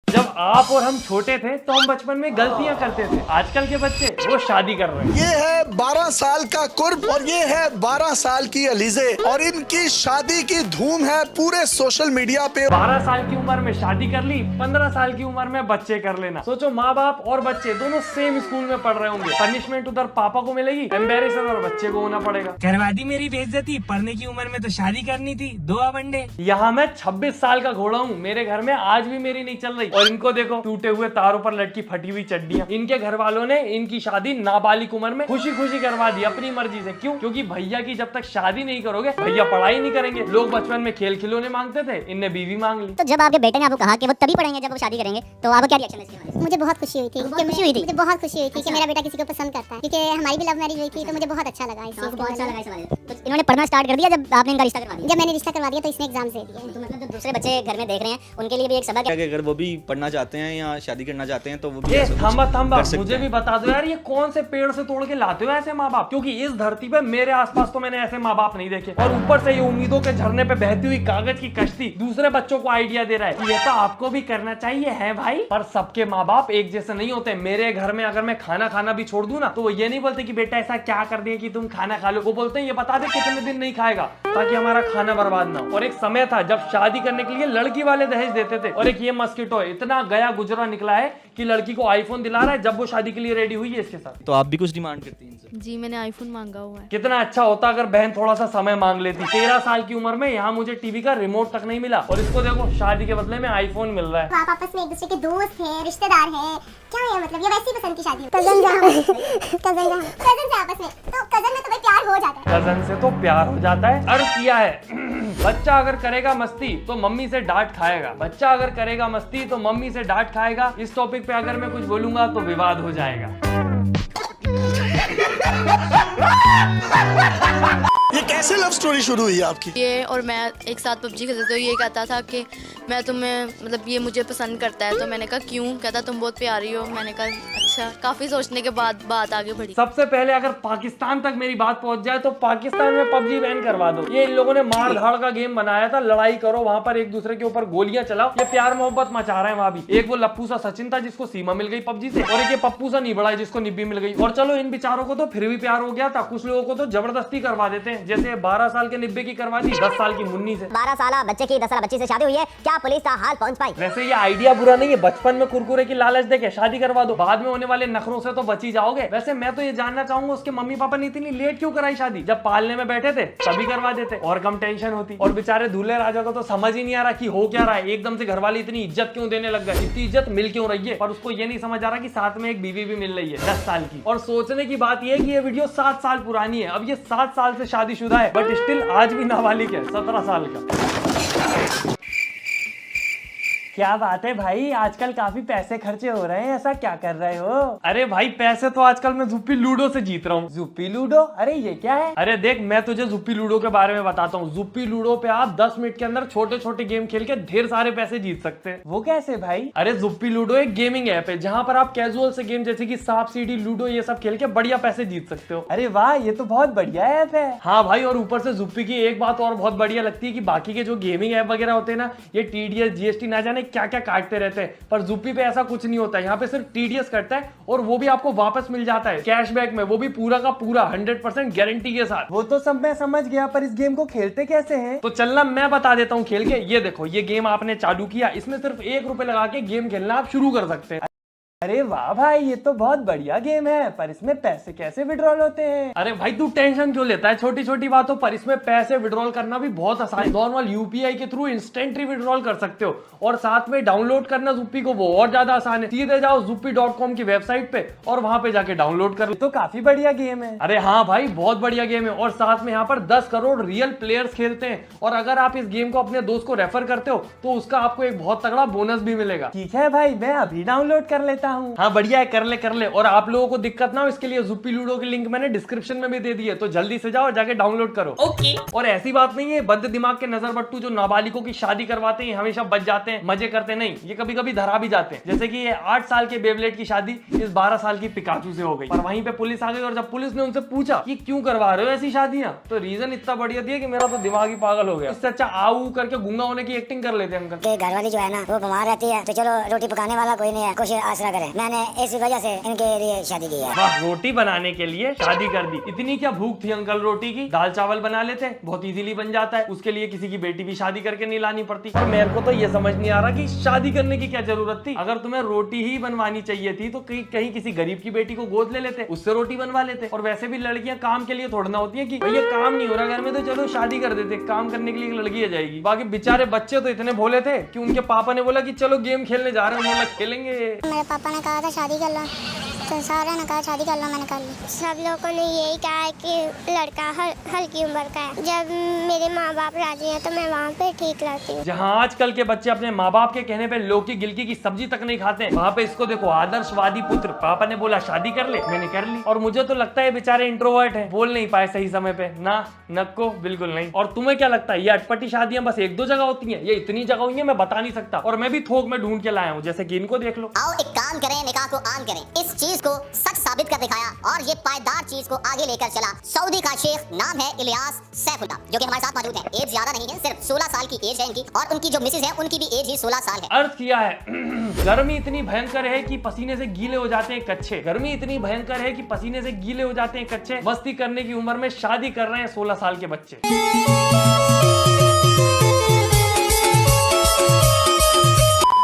जब आप और हम छोटे थे तो हम बचपन में गलतियां करते थे। आजकल के बच्चे वो शादी कर रहे हैं। ये है 12 साल का कुर्ब और ये है 12 साल की अलीजे और इनकी शादी की धूम है पूरे सोशल मीडिया पे। 12 साल की उम्र में शादी कर ली, 15 साल की उम्र में बच्चे कर लेना। सोचो, माँ बाप और बच्चे दोनों सेम स्कूल में पढ़ रहे होंगे। पनिशमेंट उधर पापा को मिलेगी, एम्बेरस उधर बच्चे को होना पड़ेगा। करवा दी मेरी बेइज्जती, पढ़ने की उम्र में तो शादी करनी थी, दो वनडे। यहाँ मैं 26 साल का घोड़ा हूँ, मेरे घर में आज भी मेरी नहीं चल रही। और इनको देखो, टूटे हुए तारों पर लटकी फटी हुई चड्डियाँ। इनके घर वालों ने इनकी शादी नाबालिग उम्र में खुशी खुशी करवा दी अपनी मर्जी से। क्यों? क्योंकि भैया की जब तक शादी नहीं करोगे, भैया पढ़ाई नहीं करेंगे। लोग बचपन में खेल खिलौने मांगते थे, इनने बीवी मांग ली। तो जब आपके बेटे ने आपको कहा कि वो तभी पढ़ेंगे जब वो शादी करेंगे, तो आपका क्या रिएक्शन है इसके बारे में? मुझे बहुत खुशी हुई थी। खुशी हुई थी? मुझे बहुत खुशी हुई थी कि मेरा बेटा किसी को पसंद करता है, क्योंकि हमारी भी लव मैरिज हुई थी। तो मुझे बहुत अच्छा लगा इस चीज़ बहुत अच्छा को। लगा इस बारे में। तो इन्होंने पढ़ना स्टार्ट कर दिया जब आपने इनका रिश्ता करवा दिया? जब मैंने रिश्ता करवा दिया तो इसने एग्जाम दे दिए। तो मतलब जो दूसरे बच्चे घर में देख रहे हैं उनके लिए भी एक सबक है कि अगर वो भी पढ़ना चाहते हैं या शादी करना चाहते हैं तो वो भी ये ऐसा कुछ थम्बा थम्बा कर सकते मुझे हैं। भी बता दो यार, ये कौन से पेड़ से तोड़ के लाते हो ऐसे माँ बाप? क्योंकि इस धरती पे मेरे आसपास तो मैंने ऐसे माँ बाप नहीं देखे। और ऊपर से ये उम्मीदों के झरने पे बहती हुई कागज की कश्ती दूसरे बच्चों को आइडिया दे रहा है, ये तो आपको भी करना चाहिए है भाई। पर सबके माँ बाप एक जैसे नहीं होते। मेरे घर में अगर मैं खाना खाना भी छोड़ दूं ना, तो वो ये नहीं बोलते कि बेटा ऐसा क्या कर दिया कि तुम खाना खा लो। वो बोलते हैं ये बता दे कितने दिन नहीं खाएगा, ताकि हमारा खाना बर्बाद ना हो। और एक समय था जब शादी करने के लिए लड़की वाले दहेज देते थे। और एक ये मस्किटो इतना गया गुजरा निकला है कि लड़की को आईफोन दिला रहा है जब वो शादी के लिए रेडी हुई है इसके साथ। तो आप भी कुछ डिमांड करती हैं इनसे? जी, मैंने आईफोन मांगा हुआ है। कितना अच्छा होता अगर बहन थोड़ा सा समय मांग लेती। 13 साल की उम्र में यहाँ मुझे टीवी का रिमोट तक नहीं मिला, और इसको देखो शादी के बदले में आईफोन मिल रहा है। आप आपस में एक दूसरे के दोस्त हैं, रिश्तेदार हैं, क्या है मतलब? ये वैसी पसंद की शादी हो? कजन से आपस में, तो कजन में तुम्हें प्यार हो जाता है। कजन से तो प्यार हो जाता है। अर्थ किया है बच्चा अगर करेगा मस्ती तो मम्मी से डांट खाएगा। बच्चा अगर करेगा मस्ती तो मम्मी से डांट खाएगा। इस टॉपिक पे अगर मैं कुछ बोलूंगा तो विवाद हो जाएगा। ये कैसे लव स्टोरी शुरू हुई आपकी? ये और मैं एक साथ पबजी खेलते थे। ये कहता था कि मैं तुम्हें मतलब ये मुझे पसंद करता है। तो मैंने कहा क्यों? कहता तुम बहुत प्यारी हो। मैंने कहा अच्छा। काफी सोचने के बाद बात आगे बढ़ी। सबसे पहले अगर पाकिस्तान तक मेरी बात पहुंच जाए तो पाकिस्तान में पबजी बैन करवा दो। ये इन लोगों ने मार धाड़ का गेम बनाया था, लड़ाई करो वहां पर एक दूसरे के ऊपर गोलियां चलाओ। ये प्यार मोहब्बत मचा रहे हैं वहां भी। एक वो लप्पू सा सचिन था जिसको सीमा मिल गई पबजी से, और एक ये पप्पू सा निबड़ा है जिसको निब्बी मिल गई। और चलो इन बेचारों को तो फिर भी प्यार हो गया था, कुछ लोगों को तो जबरदस्ती करवा देते हैं। जैसे 12 साल के निब्बे की करवा दी 10 साल की मुन्नी से। 12 साल बच्चे की 10 साल बच्ची से शादी हुई है, क्या पुलिस का हाल पहुंच पाई? वैसे ये आइडिया बुरा नहीं है। बचपन में कुरकुरे की लालच देके शादी करवा दो, बाद में होने वाले नखरों से तो बच ही जाओगे। वैसे मैं तो ये जानना चाहूंगा उसके मम्मी पापा ने इतनी लेट क्यों कराई शादी? जब पालने में बैठे थे तभी करवा देते और कम टेंशन होती। और बेचारे दूल्हे राजा को तो समझ ही नहीं आ रहा कि हो क्या रहा है। एकदम से घर वाले इतनी इज्जत क्यों देने लग गए, इतनी इज्जत मिल क्यों रही है। पर उसको ये नहीं समझ आ रहा कि साथ में एक बीवी भी मिल रही है 10 साल की। और सोचने की बात यह है कि ये वीडियो 7 साल पुरानी है। अब ये 7 साल से शादीशुदा है, बट स्टिल आज भी नाबालिग है, 17 साल का। क्या बात है भाई, आजकल काफी पैसे खर्चे हो रहे हैं, ऐसा क्या कर रहे हो? अरे भाई पैसे तो आजकल मैं जुप्पी लूडो से जीत रहा हूँ। जुप्पी लूडो? अरे ये क्या है? अरे देख, मैं तुझे जुप्पी लूडो के बारे में बताता हूँ। जुप्पी लूडो पे आप 10 मिनट के अंदर छोटे छोटे गेम खेल के ढेर सारे पैसे जीत सकते हैं। वो कैसे भाई? अरे जुप्पी लूडो एक गेमिंग ऐप है जहाँ पर आप कैजुअल से गेम जैसे कि सांप सीढ़ी लूडो ये सब खेल के बढ़िया पैसे जीत सकते हो। अरे वाह, ये तो बहुत बढ़िया ऐप है। हाँ भाई, और ऊपर से जुप्पी की एक बात और बहुत बढ़िया लगती है कि बाकी के जो गेमिंग ऐप वगैरह होते हैं ना, ये TDS GST ना जाने क्या क्या काटते रहते हैं, पर जुप्पी पे ऐसा कुछ नहीं होता। यहाँ पे सिर्फ TDS कटता है और वो भी आपको वापस मिल जाता है कैशबैक में, वो भी पूरा का पूरा 100% गारंटी के साथ। वो तो सब मैं समझ गया, पर इस गेम को खेलते कैसे हैं? तो चलना मैं बता देता हूँ खेल के। ये देखो, ये गेम आपने चालू किया, इसमें सिर्फ 1 रुपए लगा के गेम खेलना आप शुरू कर सकते हैं। अरे वाह भाई, ये तो बहुत बढ़िया गेम है, पर इसमें पैसे कैसे विड्रॉल होते हैं? अरे भाई तू टेंशन क्यों लेता है छोटी छोटी बातों पर? इसमें पैसे विड्रॉल करना भी बहुत आसान है। नॉर्मल UPI के थ्रू इंस्टेंटली विड्रॉल कर सकते हो, और साथ में डाउनलोड करना जुप्पी को वो और ज्यादा आसान है। सीधे जाओ zuppy.com की वेबसाइट पे और वहां पे जाके डाउनलोड कर लो। तो काफी बढ़िया गेम है। अरे हाँ भाई, बहुत बढ़िया गेम है, और साथ में यहाँ पर 10 करोड़ रियल प्लेयर्स खेलते हैं। और अगर आप इस गेम को अपने दोस्त को रेफर करते हो तो उसका आपको एक बहुत तगड़ा बोनस भी मिलेगा। ठीक है भाई, मैं अभी डाउनलोड कर लेता सकता हूँ। हाँ बढ़िया है, कर ले। और आप लोगों को दिक्कत ना हो इसके लिए जुप्पी लूडो की लिंक मैंने डिस्क्रिप्शन में भी दे दी है, तो जल्दी से जाओ जाके डाउनलोड करो। ओके। और ऐसी बात नहीं है बद दिमाग के नजर बट्टू जो नाबालिगों की शादी करवाते हैं हमेशा बच जाते हैं, मजे करते नहीं, ये कभी कभी धरा भी जाते हैं। जैसे कि ये 8 साल के बेबलेट की शादी इस 12 साल की पिकाचू से हो गई, पर वहीं पे पुलिस आ गई और जब पुलिस ने उनसे पूछा कि क्यों करवा रहे हो ऐसी शादियां, तो रीजन इतना बढ़िया दिया कि मेरा तो दिमाग ही पागल हो गया। इससे अच्छा आऊ करके गूंगा होने की एक्टिंग कर लेते अंकल। कि घरवाली जो है ना वो बीमार रहती है, तो चलो रोटी पकाने वाला कोई नहीं है, कुछ आसरा करे, मैंने इसी वजह से इनके लिए शादी की है। वाह, रोटी बनाने के लिए शादी कर दी। इतनी क्या भूख थी अंकल रोटी की, दाल चावल बना लेते, बहुत इजीली बन जाता है, उसके लिए किसी की बेटी भी शादी करके नहीं लानी पड़ती। और मेरे को तो ये समझ नहीं आ रहा कि शादी करने की क्या जरूरत थी। अगर तुम्हें रोटी ही बनवानी चाहिए थी तो कहीं किसी गरीब की बेटी को गोद ले लेते, उससे रोटी बनवा लेते। और वैसे भी लड़कियां काम के लिए थोड़ा ना होती है कि भैया काम नहीं हो रहा घर में तो चलो शादी कर देते, काम करने के लिए एक लड़की आ जाएगी। बाकी बेचारे बच्चे तो इतने भोले थे कि उनके पापा ने बोला कि चलो गेम खेलने जा रहे हैं, बोला खेलेंगे। मेरे पापा ने कहा था शादी कर लो, तो सारे ने कहा शादी कर लो, मैंने कर ली। सब लोगों ने यही कहा है कि लड़का हल्की उम्र का है। जब मेरे माँ बाप राजी हैं तो मैं वहाँ पे ठीक लगती हूँ। जहाँ आजकल के बच्चे अपने माँ बाप के कहने पे लौकी गिलकी की सब्जी तक नहीं खाते, वहाँ पे इसको देखो आदर्शवादी पुत्र। पापा ने बोला शादी कर ले, मैंने कर ली। और मुझे तो लगता है बेचारे इंट्रोवर्ट हैं, बोल नहीं पाए सही समय पे ना, नको बिल्कुल नहीं। और तुम्हें क्या लगता है ये अटपटी शादियां बस 1-2 जगह होती हैं? ये इतनी जगह हुई है मैं बता नहीं सकता, और मैं भी थोक में ढूंढ के लाया हूँ, जैसे कि इनको देख लो। आओ एक काम करें, निकाह को आम करें। इस चीज को सच साबित कर दिखाया और ये पायदार चीज को आगे लेकर चला सऊदी का शेख, नाम है इलियास सैफुल्लाह, जो कि हमारे साथ मौजूद है। एज ज्यादा नहीं है, सिर्फ 16 साल की एज है इनकी, और उनकी जो मिसेज है उनकी भी एज ही 16 साल है। अर्थ किया है गर्मी इतनी भयंकर है कि पसीने से गीले हो जाते हैं कच्चे। गर्मी इतनी भयंकर है कि पसीने से गीले हो जाते हैं कच्चे। मस्ती करने की उम्र में शादी कर रहे हैं 16 साल के बच्चे।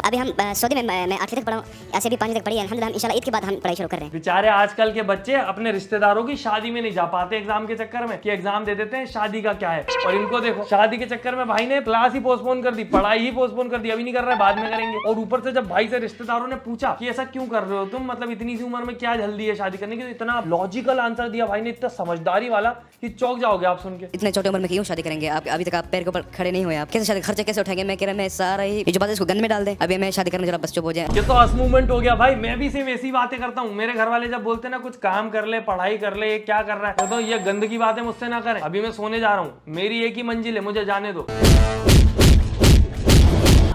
अभी हम सऊदी में मैं 8वीं तक पढ़ा हूँ, ऐसे भी 5वीं तक पढ़ी है अल्हम्दुलिल्लाह। इंशाल्लाह ईद के बाद हम पढ़ाई शुरू कर रहे हैं। बेचारे आजकल के बच्चे अपने रिश्तेदारों की शादी में नहीं जा पाते एग्जाम के चक्कर में, कि एग्जाम दे देते हैं, शादी का क्या है। और इनको देखो शादी के चक्कर में भाई ने क्लास ही पोस्टपोन कर दी, पढ़ाई ही पोस्टपोन कर दी, अभी नहीं कर रहे बाद में करेंगे। और ऊपर से जब भाई से रिश्तेदारों ने पूछा कि ऐसा क्यों कर रहे हो तुम, मतलब इतनी सी उम्र में क्या जल्दी है शादी करने की, तो इतना लॉजिकल आंसर दिया भाई ने, इतना समझदारी वाला कि चौंक जाओगे आप सुन के। इतने छोटे उम्र में क्यों शादी करेंगे आप? अभी तक आप पैर के ऊपर खड़े नहीं हुए, आप कैसे शादी खर्चे कैसे उठाएंगे? मैं कह रहा मैं सारा ही जो बात इसको गन में डाल दे, अभी मैं शादी करने जरा बस चुप हो जाए। ये तो अस मूवमेंट हो गया भाई। मैं भी सेम ऐसी बातें करता हूँ। मेरे घर वाले जब बोलते ना कुछ काम कर ले, पढ़ाई कर ले, ये क्या कर रहा है, तो ये गंदगी बातें मुझसे ना करें। अभी मैं सोने जा रहा हूँ, मेरी एक ही मंजिल है, मुझे जाने दो।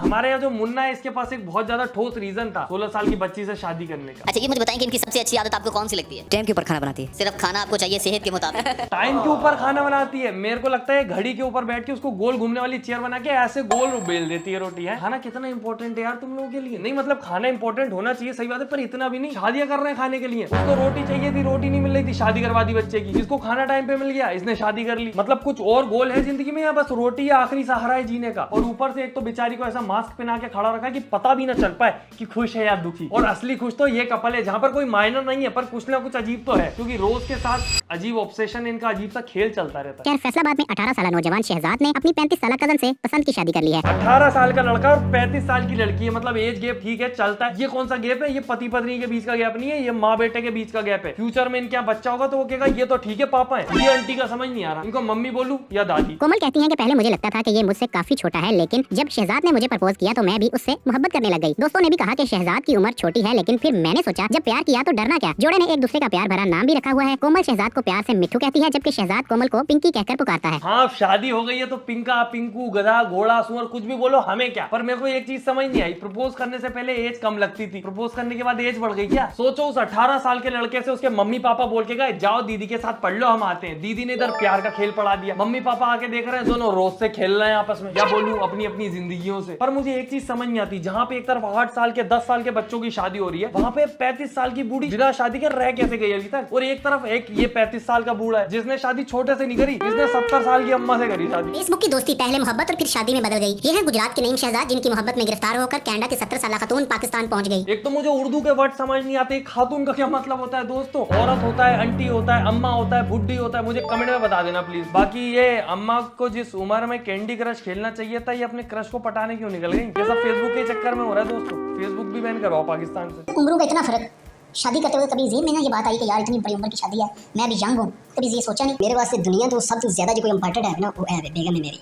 हमारे यहाँ जो मुन्ना है इसके पास एक बहुत ज्यादा ठोस रीजन था 16 साल की बच्ची से शादी करने का। अच्छा ये मुझे बताएं कि इनकी सबसे अच्छी आदत आपको कौन सी लगती है? टाइम के ऊपर खाना बनाती है। सिर्फ खाना आपको चाहिए सेहत के मुताबिक। टाइम के ऊपर खाना बनाती है। मेरे को लगता है घड़ी के ऊपर बैठ के उसको गोल घूमने वाली चेयर बना के ऐसे गोल बेल देती है रोटी। है खाना कितना इंपॉर्टेंट है यार तुम लोगों के लिए। नहीं मतलब खाना इंपॉर्टेंट होना चाहिए, सही बात है, पर इतना भी नहीं। शादियां कर रहे हैं खाने के लिए, उसको रोटी चाहिए थी, रोटी नहीं मिल रही थी, शादी करवा दी बच्चे की। इसको खाना टाइम पे मिल गया, इसने शादी कर ली। मतलब कुछ और गोल है जिंदगी में या बस रोटी या आखिरी सहारा है जीने का? और ऊपर से एक तो बेचारी को ऐसा मास्क पहना के खड़ा रखा कि पता भी ना चल पाए कि खुश है या दुखी। और असली खुश तो ये कपल है जहां पर कोई मायनर नहीं है, पर कुछ ना कुछ अजीब तो है, क्योंकि रोज के साथ अजीब ऑब्सेशन, इनका अजीब सा खेल चलता रहता है। खैर फैसलाबाद में 18 साल नौजवान शहजाद ने अपनी 35 साल कजन से पसंद की शादी कर ली है। 18 साल का लड़का और 35 साल की लड़की है, मतलब एज गैप ठीक है, चलता है। ये कौन सा गैप है? ये पति पत्नी के बीच का गैप नहीं है, ये माँ बेटे के बीच का गैप है। फ्यूचर में इनका बच्चा होगा तो वो कहेगा ये तो ठीक है पापा है, ये आंटी का समझ नहीं आ रहा, इनको मम्मी बोलूं या दादी। कोमल कहती है कि पहले मुझे लगता था कि ये मुझसे काफी छोटा है, लेकिन जब शहजाद ने मुझे प्रपोज किया तो मैं भी उससे मोहब्बत करने लग गई। दोस्तों ने भी कहा कि शहजाद की उम्र छोटी है, लेकिन फिर मैंने सोचा जब प्यार किया तो डरना क्या। जोड़े ने एक दूसरे का प्यार भरा नाम भी रखा हुआ है। कोमल शहजाद को प्यार से मिट्ठू कहती है, जबकि शहजाद कोमल को पिंकी कहकर पुकारता है। हाँ शादी हो गई है तो पिंका, पिंकू, गधा, घोड़ा, सुअर कुछ भी बोलो, हमें क्या। पर मेरे को एक चीज समझ नहीं आई, प्रपोज करने से पहले एज कम लगती थी, प्रपोज करने के बाद एज बढ़ गई क्या? सोचो उस 18 साल के लड़के से उसके मम्मी पापा बोल के गए जाओ दीदी के साथ पढ़ लो, हम आते हैं। दीदी ने इधर प्यार का खेल पढ़ा दिया, मम्मी पापा आके देख रहे हैं दोनों रोज से खेल रहे हैं आपस में, या बोलूं अपनी अपनी जिंदगियों से। पर मुझे एक चीज समझ नहीं आती, जहाँ पे एक तरफ 8 साल के 10 साल के बच्चों की शादी हो रही है, वहाँ पे 35 साल की बूढ़ी बिना शादी के रह कैसे गई अभी तक? और एक तरफ एक ये 35 साल का बूढ़ा है जिसने शादी छोटे से नहीं करी, जिसने 70 साल की अम्मा से करी शादी। फेसबुक की दोस्ती पहले मोहब्बत और फिर शादी में बदल गई। ये है गुजरात के नईम शहजाद, जिनकी मोहब्बत में गिरफ्तार होकर कनाडा की 17 साल खातून पाकिस्तान पहुंच गई। एक तो मुझे उर्दू के वर्ड समझ नहीं आते, खातून का क्या मतलब होता है दोस्तों? औरत होता है, आंटी होता है, अम्मा होता है, बुड्ढी होता है, मुझे कमेंट में बता देना प्लीज। बाकी ये अम्मा को जिस उम्र में कैंडी क्रश खेलना चाहिए था, ये अपने क्रश को पटाने क्यों निकल गई? ये सब फेसबुक के चक्कर में हो रहा है दोस्तों। फेसबुक भी बैन करवाओ पाकिस्तान से। उम्रों का इतना फर्क, शादी करते हुए कभी ज़हन में ना ये बात आई कि यार इतनी बड़ी उम्र की शादी है, मैं अभी यंग हूँ, कभी ये सोचा नहीं। मेरे वास्ते दुनिया तो सबसे ज्यादा जो कोई इम्पोर्टेंट है ना, वो है बेगम है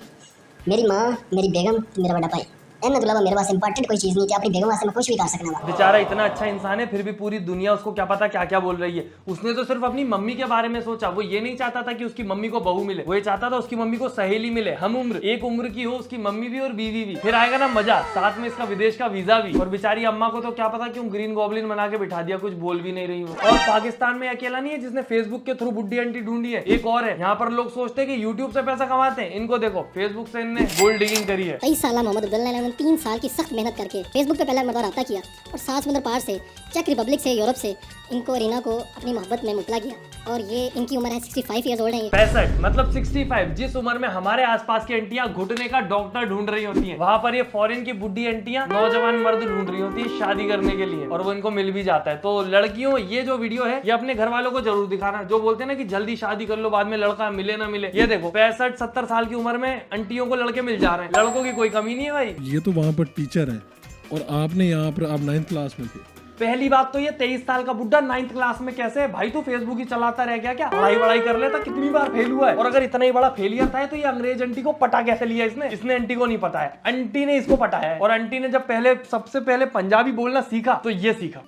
मेरी माँ, मेरी बेगम, मेरा बड़ा भाई। मेरे पास इंपॉर्टेंट कोई चीज नहीं थी, अपनी बेगम वास्ते मैं कुछ भी कर सकना। बेचारा इतना अच्छा इंसान है, फिर भी पूरी दुनिया उसको क्या पता क्या क्या बोल रही है। उसने तो सिर्फ अपनी मम्मी के बारे में सोचा। वो ये नहीं चाहता था कि उसकी मम्मी को बहू मिले, वो ये चाहता था उसकी मम्मी को सहेली मिले, हम उम्र एक उम्र की हो, उसकी मम्मी भी और बीवी भी। फिर आएगा ना मजा, साथ में इसका विदेश का वीजा भी। और बेचारी अम्मा को तो क्या पता क्यों ग्रीन गॉब्लिन बना के बिठा दिया, कुछ बोल भी नहीं रही हो। और पाकिस्तान में अकेला नहीं है जिसने फेसबुक के थ्रू बुड्ढी आंटी ढूंढी है, एक और है। यहाँ पर लोग सोचते हैं कि यूट्यूब से पैसा कमाते हैं, इनको देखो फेसबुक से इनने गोल्ड डिगिंग करी है। 23 साल मोहम्मद अब्दुल्ला ने 3 साल की सख्त मेहनत करके फेसबुक पे पहला मरतबा रब्ता किया और 7 समुंदर पार से, चेक रिपब्लिक से, यूरोप से इनको रीना को अपनी मोहब्बत में मुतला किया। और ये इनकी उम्र है 65 ईयर्स ओल्ड है। 65 मतलब 65, जिस उम्र में हमारे आसपास की आंटियां घुटने का डॉक्टर ढूंढ रही होती हैं, वहाँ पर ये फॉरेन की बुड्ढी आंटियां नौजवान मर्द ढूंढ रही होती है शादी करने के लिए, और वो इनको मिल भी जाता है। तो लड़कियों, ये जो वीडियो है ये अपने घर वालों को जरूर दिखाना, जो बोलते हैं ना कि जल्दी शादी कर लो बाद में लड़का मिले ना मिले। ये देखो 65-70 साल की उम्र में आंटियों को लड़के मिल जा रहे हैं, लड़कों की कोई कमी नहीं है भाई। ये तो वहाँ पर टीचर है और आपने यहाँ पर आप 9th क्लास में थे। पहली बात तो ये 23 साल का बुड्ढा 9th क्लास में कैसे है भाई? तू फेसबुक ही चलाता रह गया क्या? पढ़ाई कर लेता, कितनी बार फेल हुआ है। और अगर इतना ही बड़ा फेलियर था तो ये अंग्रेज आंटी को पटा कैसे लिया इसने आंटी को नहीं पता है, आंटी ने इसको पटाया है। और आंटी ने जब सबसे पहले पंजाबी बोलना सीखा तो ये सीखा।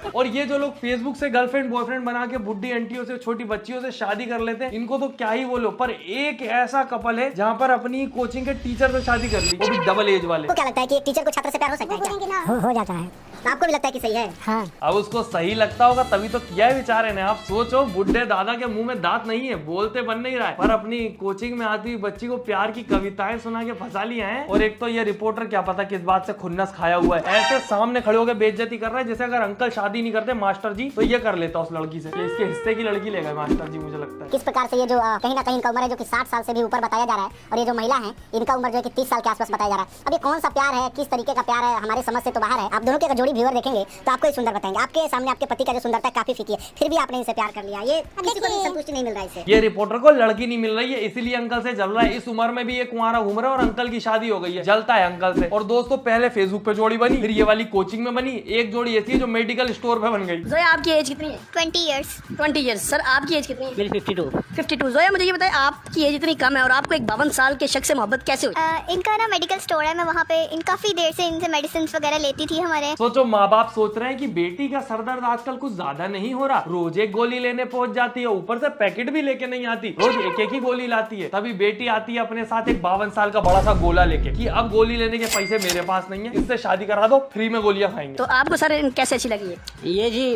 और ये जो लोग फेसबुक से गर्लफ्रेंड बॉयफ्रेंड बना के बुड्ढी आंटियों से, छोटी बच्चियों से शादी कर लेते हैं, इनको तो क्या ही बोलो। पर एक ऐसा कपल है जहाँ पर अपनी कोचिंग के टीचर से शादी कर ली, वो भी डबल एज वाले। आपको क्या लगता है कि एक टीचर को छात्र से प्यार हो सकता है क्या? हो जाता है। आपको भी लगता है कि सही है? हाँ। अब उसको सही लगता होगा तभी तो किया है बेचारे ने। आप सोचो, बुड्ढे दादा के मुंह में दांत नहीं है, बोलते बन नहीं रहा है, पर अपनी कोचिंग में आती हुई बच्ची को प्यार की कविताएं सुना के फंसा लिया है। और एक तो ये रिपोर्टर क्या पता किस बात से खुन्नस खाया हुआ है, ऐसे सामने खड़े होकर बेइज्जती कर रहा है जैसे अगर अंकल शादी नहीं करते मास्टर जी तो ये कर लेता उस लड़की से, इसके हिस्से की लड़की लेगा मास्टर जी, मुझे लगता है। किस प्रकार से ये जो कहीं ना कहीं इनका उम्र है जो कि 60 साल से भी ऊपर बताया जा रहा है, और ये जो महिला है इनका उम्र जो है कि 30 साल के आसपास बताया जा रहा है। अब ये कौन सा प्यार है, किस तरीके का प्यार है, हमारी समझ से तो बाहर है। आप दोनों के जोड़ी व्यूअर देखेंगे तो आपको सुंदर बताएंगे। आपके सामने आपके पति का जो सुंदरता काफी फीकी है, फिर भी आपने इनसे प्यार कर लिया, ये किसी को संतुष्टि नहीं मिल रहा है इससे। ये रिपोर्टर को लड़की नहीं मिल रही है, इसीलिए अंकल से जल रहा है। इस उम्र में भी ये कुंवारा घूम रहा है और अंकल की शादी हो गई है, जलता है अंकल से। और दोस्तों पहले फेसबुक पे जोड़ी बनी, फिर ये वाली कोचिंग में बनी, एक जोड़ी ऐसी है जो मेडिकल स्टोर पे बन गई। जोया आपकी एज कितनी है? 20 years। 20 ईयर्स। सर आपकी एज कितनी है? मेरी 52। जोया मुझे ये बताए आपकी एज इतनी कम है और आपको एक 52 साल के शख्स से मोहब्बत कैसे हुई? इनका ना मेडिकल स्टोर है, मैं वहाँ पे काफी देर से इनसे मेडिसिन वगैरह लेती थी हमारे। सोचो माँ बाप सोच रहे हैं कि बेटी का सरदर्द आजकल कुछ ज्यादा नहीं हो रहा, रोज एक गोली लेने पहुंच जाती है, ऊपर से पैकेट भी लेके नहीं आती, रोज एक ही गोली लाती है। तभी बेटी आती है अपने साथ एक 52 साल का बड़ा सा गोला लेके कि अब गोली लेने के पैसे मेरे पास नहीं है, इससे शादी करा दो, फ्री में गोलियां खाएंगे। तो आपको सर कैसे अच्छी लगी है? ये जी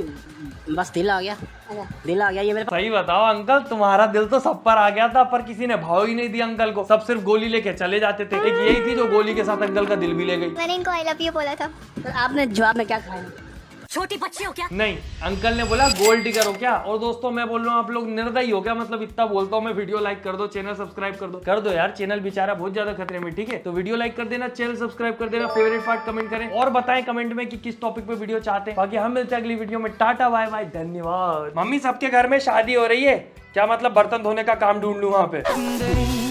बस दिल आ गया, दिल आ गया ये मेरे। सही बताओ अंकल, तुम्हारा दिल तो सब पर आ गया था, पर किसी ने भाव ही नहीं दिया अंकल को, सब सिर्फ गोली लेके चले जाते थे। एक यही थी जो गोली के साथ अंकल का दिल भी ले गई। मैंने इनको आई लव यू बोला था। सर आपने जवाब में क्या कहा? छोटी बच्ची हो क्या? नहीं, अंकल ने बोला गोल्ड डिगर हो क्या। और दोस्तों मैं बोल रहा हूँ आप लोग निर्दयी हो क्या, मतलब इतना बोलता हूँ मैं। वीडियो लाइक कर दो, चैनल सब्सक्राइब कर दो यार, चैनल बेचारा बहुत ज्यादा खतरे में, ठीक है? तो वीडियो लाइक कर देना, चैनल सब्सक्राइब कर देना, फेवरेट पार्ट कमेंट करें और बताएं कमेंट में कि किस टॉपिक पे वीडियो चाहते हैं। बाकी हम मिलते हैं अगली वीडियो में। टाटा बाय बाय, धन्यवाद। मम्मी सबके घर में शादी हो रही है, क्या मतलब बर्तन धोने का काम ढूंढ लूं वहाँ पे?